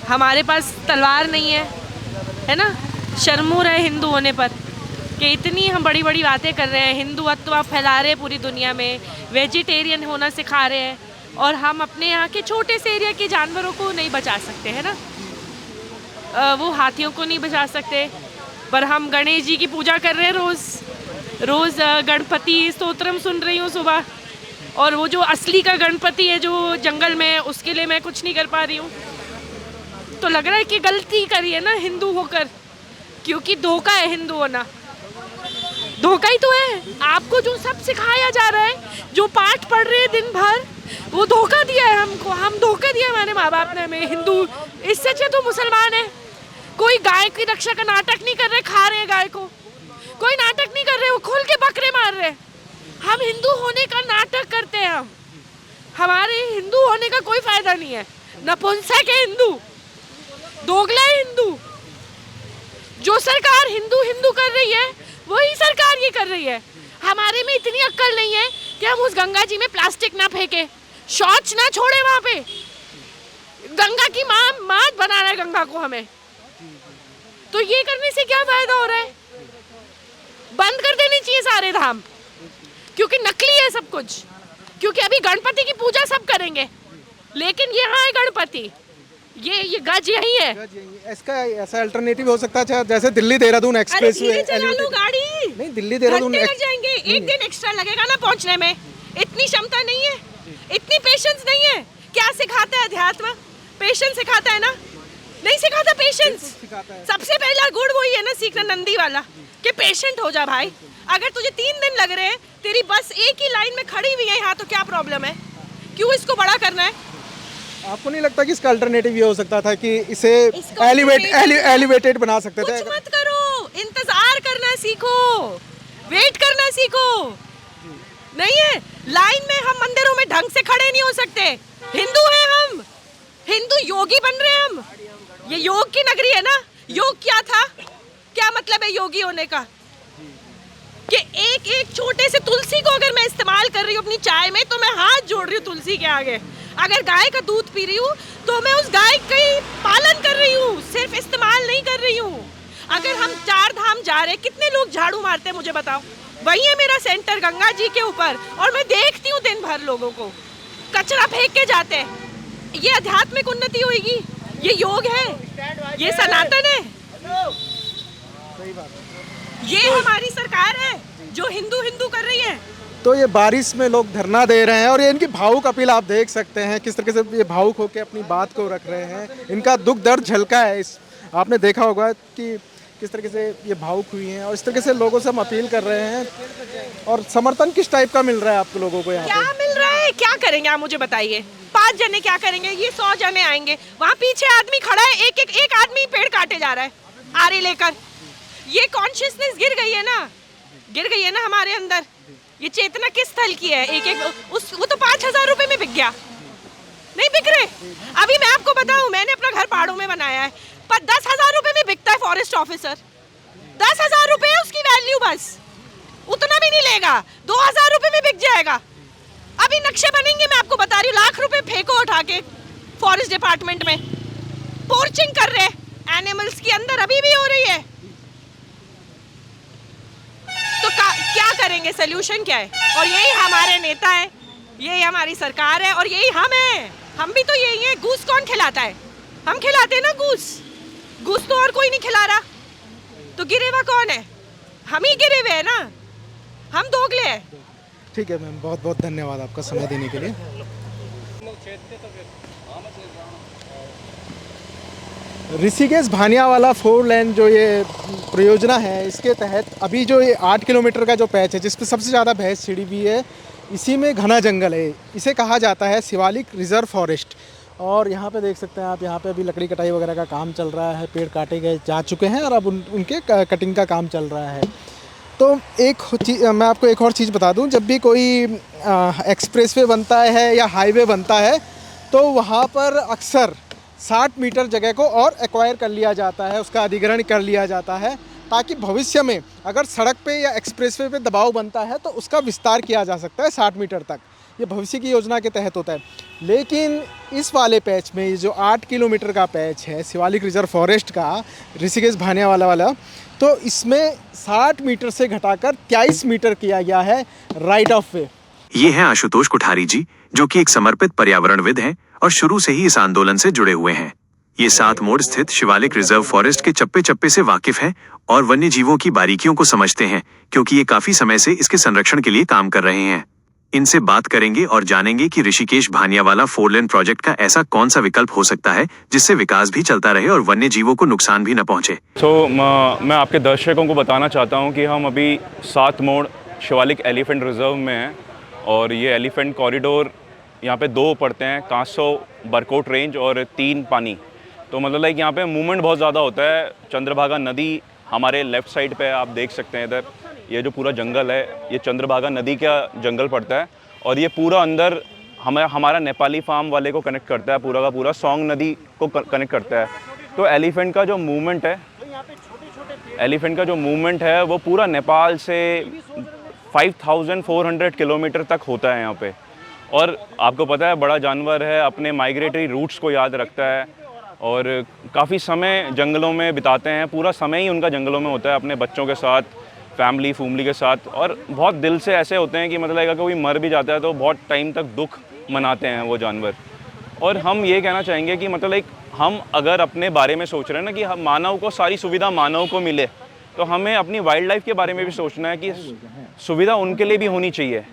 हमारे पास तलवार नहीं है ना? शर्म हो रहा है हिंदू होने पर कि इतनी हम बड़ी बड़ी बातें कर रहे हैं, हिंदुत्व आप फैला रहे हैं पूरी दुनिया में, वेजिटेरियन होना सिखा रहे हैं, और हम अपने यहाँ के छोटे से एरिया के जानवरों को नहीं बचा सकते, है ना? वो हाथियों को नहीं बचा सकते, पर हम गणेश जी की पूजा कर रहे हैं रोज़ गणपति स्तोत्रम सुन रही हूँ सुबह, और वो जो असली का गणपति है जो जंगल में है, उसके लिए मैं कुछ नहीं कर पा रही हूँ। तो लग रहा है कि गलती करी है ना हिंदू होकर, क्योंकि धोखा है हिंदू होना, धोखा ही तो है। आपको जो सब सिखाया जा रहा है, जो पाठ पढ़ रहे हैं दिन भर, वो धोखा दिया है हमको। हम धोखा दिया हमारे माँ बाप ने हमें। हिंदू इससे अच्छे तो मुसलमान है। कोई गाय की रक्षा का नाटक नहीं कर रहे, खा रहे गाय को, कोई नाटक नहीं कर रहे, वो खोल के बकरे मार रहे। हम हिंदू होने का नाटक करते हैं। हम हमारे हिंदू होने का कोई फायदा नहीं है। नपुंसक है हिंदू, दोगला है हिंदू। जो सरकार हिंदू हिंदू कर रही है, वही सरकार ये कर रही है। हमारे में इतनी अक्ल नहीं है कि हम उस गंगा जी में प्लास्टिक ना फेंके, शौच ना छोड़े वहाँ पे। गंगा की माँ बना रहा है गंगा को हमें। तो ये करने से क्या फायदा हो रहा है? बंद कर देनी चाहिए सारे धाम, क्योंकि नकली है सब कुछ। क्योंकि अभी गणपति की पूजा सब करेंगे, लेकिन यहाँ है गणपति, ये गज यही है। इसका ऐसा अल्टरनेटिव हो सकता है जैसे दिल्ली देहरादून एक्सप्रेस वे। चला लो गाड़ी, नहीं दिल्ली देहरादून लग जाएंगे, 1 दिन एक्स्ट्रा लगेगा ना पहुँचने में। इतनी क्षमता नहीं है, इतनी पेशेंस नहीं है। क्या सिखाता है अध्यात्म? पेशेंस सिखाता है ना? नहीं सिखाता पेशेंस। सबसे पहला गुण वही है ना सीखना, नंदी वाला। कि पेशेंट हो जा भाई। अगर तुझे 3 दिन लग रहे हैं, तेरी बस एक ही लाइन में खड़ी हुई है यहाँ, तो क्या प्रॉब्लम है? क्यों इसको बड़ा करना है? आपको नहीं लगता कि इसका अल्टरनेटिव ये हो सकता था कि इसे इसको एलिवेटेड बना सकते थे? कुछ मत करो, इंतजार करना सीखो, वेट करना सीखो। नहीं है लाइन में, हम मंदिरों में ढंग से खड़े नहीं हो सकते। हिंदू हैं हम, हिंदू योगी बन रहे हैं हम। ये योग की नगरी है ना। योग क्या था? क्या मतलब है योगी होने का? कि एक एक छोटे से तुलसी को अगर मैं इस्तेमाल कर रही हूँ अपनी चाय में, तो मैं हाथ जोड़ रही हूँ तुलसी के आगे। अगर गाय का दूध पी रही हूँ, तो मैं उस गाय का पालन कर रही हूँ, सिर्फ इस्तेमाल नहीं कर रही हूँ। अगर हम 4 धाम जा रहे, कितने लोग झाड़ू मारते हैं मुझे बताओ? वही है मेरा सेंटर गंगा जी के ऊपर, और मैं देखती हूँ दिन भर लोगों को कचरा फेंक के जाते हैं। ये आध्यात्मिक उन्नति होगी? ये योग है? ये सनातन है? ये हमारी सरकार है जो हिंदू हिंदू कर रही है। तो ये बारिश में लोग धरना दे रहे हैं, और ये इनकी भावुक अपील आप देख सकते हैं किस तरीके से ये भावुक होकर अपनी बात को रख रहे हैं। इनका दुख दर्द झलका है। इस आपने देखा होगा कि किस तरीके से ये भावुक हुई हैं, और इस तरीके से लोगों से हम अपील कर रहे हैं। और समर्थन किस टाइप का मिल रहा है आपको लोगों को यहाँ क्या मिल रहा है? क्या करेंगे आप मुझे बताइए? 5 जने क्या करेंगे? ये 100 जने आएंगे। वहाँ पीछे आदमी खड़ा है, एक आदमी पेड़ काटे जा रहा है आरे लेकर। ये कॉन्शियसनेस गिर गई है ना, गिर गई है ना हमारे अंदर। ये चेतना किस स्थल की है? वो तो 5,000 रुपए में बिक गया, नहीं बिक रहे। अभी मैं आपको बताऊं, मैंने अपना घर पहाड़ों में बनाया है, पर 10,000 रुपए में बिकता है फॉरेस्ट ऑफिसर। 10,000 रुपए है उसकी वैल्यू, बस उतना भी नहीं लेगा। 2,000 रुपए में बिक जाएगा। अभी नक्शे बनेंगे, मैं आपको बता रही हूँ। लाख रुपए फेंको उठा के फॉरेस्ट डिपार्टमेंट में, पोर्चिंग कर रहे एनिमल्स की अंदर अभी भी हो रही है। तो क्या करेंगे? सोल्यूशन क्या है? और यही हमारे नेता है, यही हमारी सरकार है, और यही हम हैं। हम भी तो यही हैं। घूस कौन खिलाता है? हम खिलाते हैं ना घूस। घूस तो और कोई नहीं खिला रहा, तो गिरे हुआ कौन है? हम ही गिरे हुए हैं ना, हम दोगले हैं। ठीक है मैम, बहुत बहुत धन्यवाद आपका समय देने के लिए। ऋषिकेश भानियावाला 4 लेन जो ये परियोजना है, इसके तहत अभी जो ये 8 किलोमीटर का जो पैच है, जिस पे सबसे ज़्यादा भैंस छिड़ी हुई है, इसी में घना जंगल है। इसे कहा जाता है शिवालिक रिजर्व फॉरेस्ट। और यहाँ पे देख सकते हैं आप, यहाँ पे अभी लकड़ी कटाई वगैरह का काम चल रहा है। पेड़ काटे गए जा चुके हैं, और अब उनके कटिंग का काम चल रहा है। तो मैं आपको एक और चीज़ बता दूं, जब भी कोई एक्सप्रेसवे बनता है या हाईवे बनता है, तो वहाँ पर अक्सर 60 मीटर जगह को और एक्वायर कर लिया जाता है, उसका अधिग्रहण कर लिया जाता है, ताकि भविष्य में अगर सड़क पे या एक्सप्रेसवे पे दबाव बनता है तो उसका विस्तार किया जा सकता है 60 मीटर तक। ये भविष्य की योजना के तहत होता है। लेकिन इस वाले पैच में, ये जो 8 किलोमीटर का पैच है शिवालिक रिजर्व फॉरेस्ट का, ऋषिकेश भानियावाला वाला, तो इसमें 60 मीटर से घटाकर 23 मीटर किया गया है राइट ऑफ वे। ये हैं आशुतोष कोठारी जी, जो कि एक समर्पित पर्यावरणविद हैं और शुरू से ही इस आंदोलन से जुड़े हुए हैं। ये 7 मोड़ स्थित शिवालिक रिजर्व फॉरेस्ट के चप्पे चप्पे से वाकिफ हैं और वन्य जीवों की बारीकियों को समझते हैं, क्योंकि ये काफी समय से इसके संरक्षण के लिए काम कर रहे हैं। इनसे बात करेंगे और जानेंगे कि ऋषिकेश भानियावाला 4 लेन प्रोजेक्ट का ऐसा कौन सा विकल्प हो सकता है जिससे विकास भी चलता रहे और वन्य जीवों को नुकसान भी न पहुंचे। मैं आपके दर्शकों को बताना चाहता हूं कि हम अभी 7 मोड़ शिवालिक एलिफेंट रिजर्व में हैं, और ये एलिफेंट कॉरिडोर यहाँ पे 2 पड़ते हैं, कांसो बरकोट रेंज और 3 पानी। तो मतलब लाइक यहाँ पे मूवमेंट बहुत ज़्यादा होता है। चंद्रभागा नदी हमारे लेफ़्ट साइड पे आप देख सकते हैं। इधर ये जो पूरा जंगल है, ये चंद्रभागा नदी का जंगल पड़ता है, और ये पूरा अंदर हमारा नेपाली फार्म वाले को कनेक्ट करता है, पूरा का पूरा सोंग नदी को कनेक्ट करता है। तो एलिफेंट का जो मूवमेंट है वो पूरा नेपाल से 5400 किलोमीटर तक होता है यहाँ पे। और आपको पता है, बड़ा जानवर है, अपने माइग्रेटरी रूट्स को याद रखता है, और काफ़ी समय जंगलों में बिताते हैं। पूरा समय ही उनका जंगलों में होता है, अपने बच्चों के साथ, फैमिली के साथ। और बहुत दिल से ऐसे होते हैं कि मतलब अगर कोई मर भी जाता है तो बहुत टाइम तक दुख मनाते हैं वो जानवर। और हम ये कहना चाहेंगे कि मतलब लाइक हम अगर अपने बारे में सोच रहे हैं ना कि हम मानव को सारी सुविधा मानव को मिले, तो हमें अपनी वाइल्ड लाइफ के बारे में भी सोचना है कि सुविधा उनके लिए भी होनी चाहिए।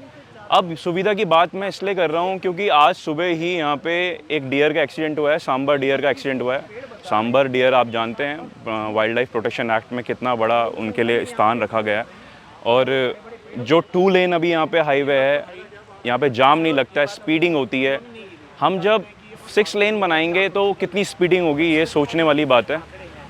अब सुविधा की बात मैं इसलिए कर रहा हूँ क्योंकि आज सुबह ही यहाँ पे एक डियर का एक्सीडेंट हुआ है, सांबर डियर का एक्सीडेंट हुआ है। सांबर डियर आप जानते हैं वाइल्ड लाइफ प्रोटेक्शन एक्ट में कितना बड़ा उनके लिए स्थान रखा गया है। और जो 2 लेन अभी यहाँ पे हाईवे है, यहाँ पे जाम नहीं लगता है, स्पीडिंग होती है। हम जब 6 लेन बनाएंगे तो कितनी स्पीडिंग होगी, ये सोचने वाली बात है।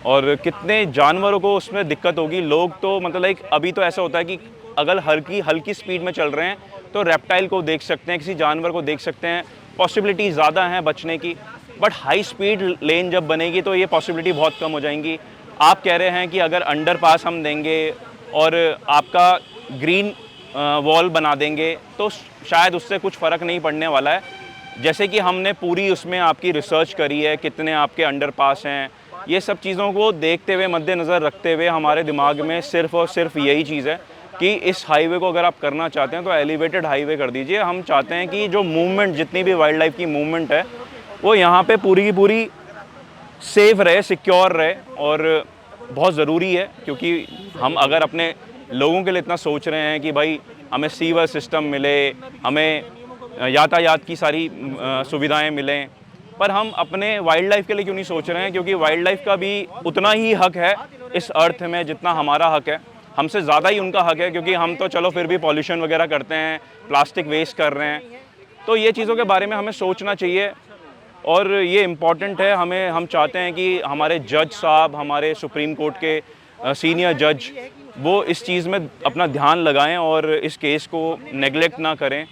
और कितने जानवरों को उसमें दिक्कत होगी। लोग तो मतलब लाइक अभी तो ऐसा होता है कि अगर हल्की स्पीड में चल रहे हैं तो रेप्टाइल को देख सकते हैं, किसी जानवर को देख सकते हैं, पॉसिबिलिटी ज़्यादा हैं बचने की। बट हाई स्पीड लेन जब बनेगी तो ये पॉसिबिलिटी बहुत कम हो जाएंगी। आप कह रहे हैं कि अगर अंडरपास हम देंगे और आपका ग्रीन वॉल बना देंगे तो शायद उससे कुछ फ़र्क नहीं पड़ने वाला है। जैसे कि हमने पूरी उसमें आपकी रिसर्च करी है, कितने आपके अंडरपास हैं, ये सब चीज़ों को देखते हुए, मद्देनज़र रखते हुए हमारे दिमाग में सिर्फ़ और सिर्फ यही चीज़ है कि इस हाईवे को अगर आप करना चाहते हैं तो एलिवेटेड हाईवे कर दीजिए। हम चाहते हैं कि जो मूवमेंट, जितनी भी वाइल्ड लाइफ की मूवमेंट है, वो यहाँ पे पूरी की पूरी सेफ रहे, सिक्योर रहे। और बहुत ज़रूरी है क्योंकि हम अगर अपने लोगों के लिए इतना सोच रहे हैं कि भाई हमें सीवर सिस्टम मिले, हमें यातायात की सारी सुविधाएं मिलें, पर हम अपने वाइल्ड लाइफ के लिए क्यों नहीं सोच रहे हैं? क्योंकि वाइल्ड लाइफ का भी उतना ही हक है इस अर्थ में जितना हमारा हक है, हमसे ज़्यादा ही उनका हक है। क्योंकि हम तो चलो फिर भी पॉल्यूशन वगैरह करते हैं, प्लास्टिक वेस्ट कर रहे हैं, तो ये चीज़ों के बारे में हमें सोचना चाहिए और ये इम्पॉर्टेंट है। हम चाहते हैं कि हमारे जज साहब, हमारे सुप्रीम कोर्ट के सीनियर जज, वो इस चीज़ में अपना ध्यान लगाएं और इस केस को नेगलेक्ट ना करें।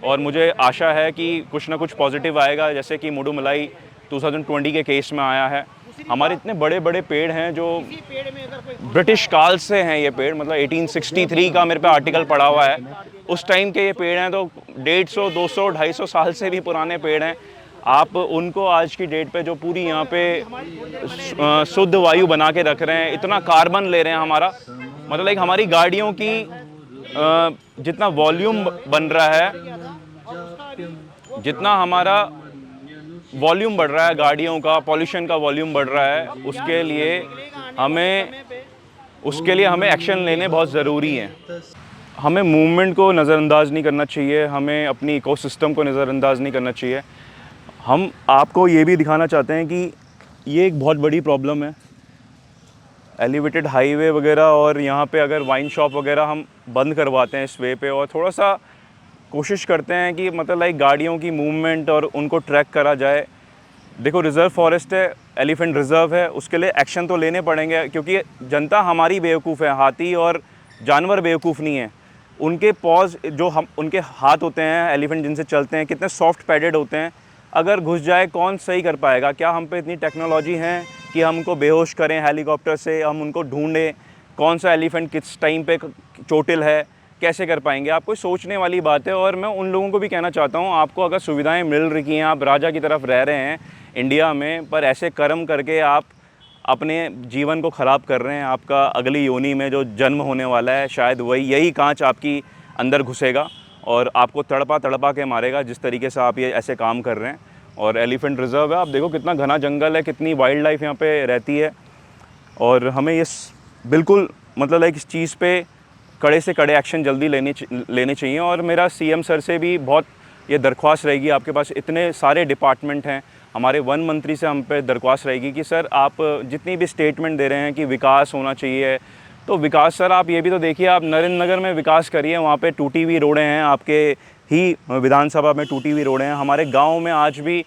और मुझे आशा है कि कुछ ना कुछ पॉजिटिव आएगा, जैसे कि मुडुमलाई 2020 के केस में आया है। हमारे इतने बड़े बड़े पेड़ हैं जो ब्रिटिश काल से हैं, ये पेड़ मतलब 1863 का मेरे पे आर्टिकल पड़ा हुआ है, उस टाइम के ये पेड़ हैं। तो 150, 200, 250 साल से भी पुराने पेड़ हैं। आप उनको आज की डेट पे जो पूरी यहाँ पे शुद्ध वायु बना के रख रहे हैं, इतना कार्बन ले रहे हैं हमारा, मतलब लाइक हमारी गाड़ियों की जितना वॉल्यूम बन रहा है, जितना हमारा वॉल्यूम बढ़ रहा है गाड़ियों का, पॉल्यूशन का वॉल्यूम बढ़ रहा है, उसके लिए हमें एक्शन लेने बहुत ज़रूरी हैं। हमें मूवमेंट को नज़रअंदाज नहीं करना चाहिए, हमें अपनी इकोसिस्टम को नज़रअंदाज नहीं करना चाहिए। हम आपको ये भी दिखाना चाहते हैं कि ये एक बहुत बड़ी प्रॉब्लम है, एलिवेटेड हाईवे वगैरह। और यहाँ पे अगर वाइन शॉप वगैरह हम बंद करवाते हैं इस वे पे और थोड़ा सा कोशिश करते हैं कि मतलब लाइक गाड़ियों की मूवमेंट और उनको ट्रैक करा जाए। देखो रिज़र्व फॉरेस्ट है, एलिफेंट रिज़र्व है, उसके लिए एक्शन तो लेने पड़ेंगे क्योंकि जनता हमारी बेवकूफ़ है, हाथी और जानवर बेवकूफ़ नहीं है। उनके पॉज जो हम उनके हाथ होते हैं, एलिफेंट जिनसे चलते हैं, कितने सॉफ्ट पैडेड होते हैं, अगर घुस जाए कौन सही कर पाएगा? क्या हम पे इतनी टेक्नोलॉजी है कि हम उनको बेहोश करें हेलीकॉप्टर से, हम उनको ढूंढें कौन सा एलिफेंट किस टाइम पे चोटिल है, कैसे कर पाएंगे? आपको सोचने वाली बात है। और मैं उन लोगों को भी कहना चाहता हूँ, आपको अगर सुविधाएं मिल रही हैं, आप राजा की तरफ रह रहे हैं इंडिया में, पर ऐसे कर्म करके आप अपने जीवन को ख़राब कर रहे हैं। आपका अगली योनि में जो जन्म होने वाला है, शायद यही कांच आपकी अंदर घुसेगा और आपको तड़पा तड़पा के मारेगा, जिस तरीके से आप ये ऐसे काम कर रहे हैं। और एलिफेंट रिज़र्व है, आप देखो कितना घना जंगल है, कितनी वाइल्ड लाइफ यहाँ पे रहती है। और हमें ये बिल्कुल मतलब लाइक इस चीज़ पे कड़े से कड़े एक्शन जल्दी लेने चाहिए। और मेरा सीएम सर से भी बहुत ये दरख्वास्त रहेगी, आपके पास इतने सारे डिपार्टमेंट हैं, हमारे वन मंत्री से हम पे दरख्वास्त रहेगी कि सर आप जितनी भी स्टेटमेंट दे रहे हैं कि विकास होना चाहिए, तो विकास सर आप ये भी तो देखिए, आप नरेंद्र नगर में विकास करिए, वहाँ पे टूटी हुई रोडें हैं, आपके ही विधानसभा में टूटी हुई रोडें हैं। हमारे गांव में आज भी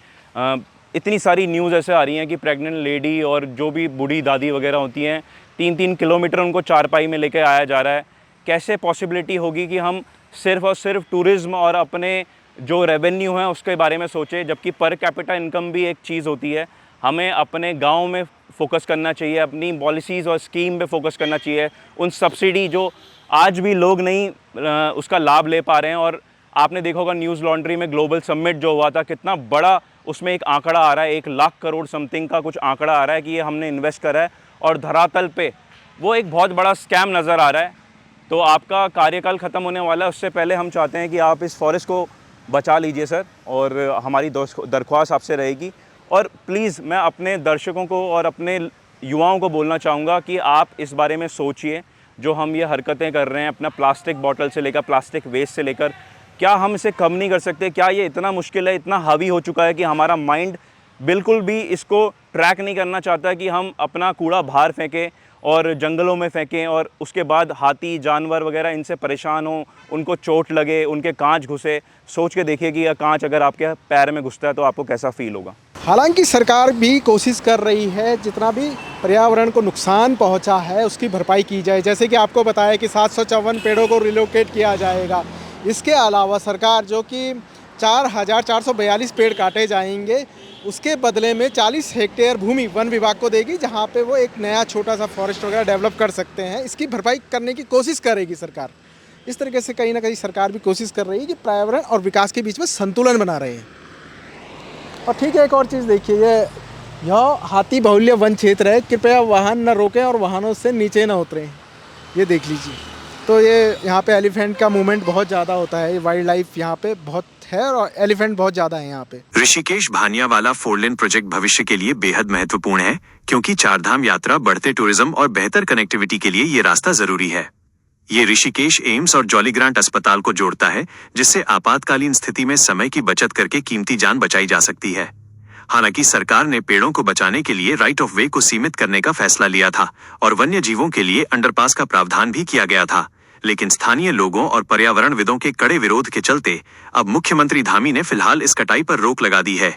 इतनी सारी न्यूज़ ऐसे आ रही हैं कि प्रेग्नेंट लेडी और जो भी बूढ़ी दादी वगैरह होती हैं, 3-3 किलोमीटर उनको चारपाई में लेके आया जा रहा है। कैसे पॉसिबिलिटी होगी कि हम सिर्फ़ और सिर्फ टूरिज़्म और अपने जो रेवेन्यू है उसके बारे में सोचें, जबकि पर कैपिटा इनकम भी एक चीज़ होती है। हमें अपने गांव में फ़ोकस करना चाहिए, अपनी पॉलिसीज़ और स्कीम पे फोकस करना चाहिए। उन सब्सिडी जो आज भी लोग नहीं उसका लाभ ले पा रहे हैं। और आपने देखा होगा न्यूज़ लॉन्ड्री में ग्लोबल समिट जो हुआ था, कितना बड़ा उसमें एक आंकड़ा आ रहा है, 1 लाख करोड़ समथिंग का कुछ आंकड़ा आ रहा है कि ये हमने इन्वेस्ट करा है, और धरातल पे वो एक बहुत बड़ा स्कैम नज़र आ रहा है। तो आपका कार्यकाल ख़त्म होने वाला है, उससे पहले हम चाहते हैं कि आप इस फॉरेस्ट को बचा लीजिए सर, और हमारी दरख्वास्त आपसे रहेगी। और प्लीज़ मैं अपने दर्शकों को और अपने युवाओं को बोलना चाहूँगा कि आप इस बारे में सोचिए, जो हम ये हरकतें कर रहे हैं अपना प्लास्टिक बॉटल से लेकर, प्लास्टिक वेस्ट से लेकर, क्या हम इसे कम नहीं कर सकते? क्या ये इतना मुश्किल है, इतना हावी हो चुका है कि हमारा माइंड बिल्कुल भी इसको ट्रैक नहीं करना चाहता कि हम अपना कूड़ा बाहर फेंकें और जंगलों में फेंकें और उसके बाद हाथी जानवर वगैरह इनसे परेशान हों, उनको चोट लगे, उनके कांच घुसे। सोच के देखिए कि यह कांच अगर आपके पैर में घुसता है तो आपको कैसा फील होगा। हालांकि सरकार भी कोशिश कर रही है जितना भी पर्यावरण को नुकसान पहुंचा है उसकी भरपाई की जाए। जैसे कि आपको बताया कि 754 पेड़ों को रिलोकेट किया जाएगा। इसके अलावा सरकार जो कि 4,442 पेड़ काटे जाएंगे उसके बदले में 40 हेक्टेयर भूमि वन विभाग को देगी, जहां पे वो एक नया छोटा सा फॉरेस्ट वगैरह डेवलप कर सकते हैं। इसकी भरपाई करने की कोशिश करेगी सरकार। इस तरीके से कहीं ना कहीं सरकार भी कोशिश कर रही है कि पर्यावरण और विकास के बीच में संतुलन बना रहे हैं। और ठीक है, एक और चीज़ देखिए, यह हाथी बाहुल्य वन क्षेत्र है, कृपया वाहन न रोकें और वाहनों से नीचे न उतरें। ये देख लीजिए। तो ये यहाँ पे एलिफेंट का मूवमेंट बहुत ज़्यादा होता है, वाइल्ड लाइफ यहाँ पे बहुत है और एलिफेंट बहुत ज़्यादा है यहाँ पे। ऋषिकेश भानियावाला 4 लेन प्रोजेक्ट भविष्य के लिए बेहद महत्वपूर्ण है, क्योंकि चारधाम यात्रा, बढ़ते टूरिज्म और बेहतर कनेक्टिविटी के लिए ये रास्ता जरूरी है। ये ऋषिकेश एम्स और जॉली ग्रांट अस्पताल को जोड़ता है, जिससे आपातकालीन स्थिति में समय की बचत करके कीमती जान बचाई जा सकती है। हालांकि सरकार ने पेड़ों को बचाने के लिए राइट ऑफ वे को सीमित करने का फैसला लिया था और वन्य जीवों के लिए अंडरपास का प्रावधान भी किया गया था, लेकिन स्थानीय लोगों और पर्यावरणविदों के कड़े विरोध के चलते अब मुख्यमंत्री धामी ने फिलहाल इस कटाई पर रोक लगा दी है।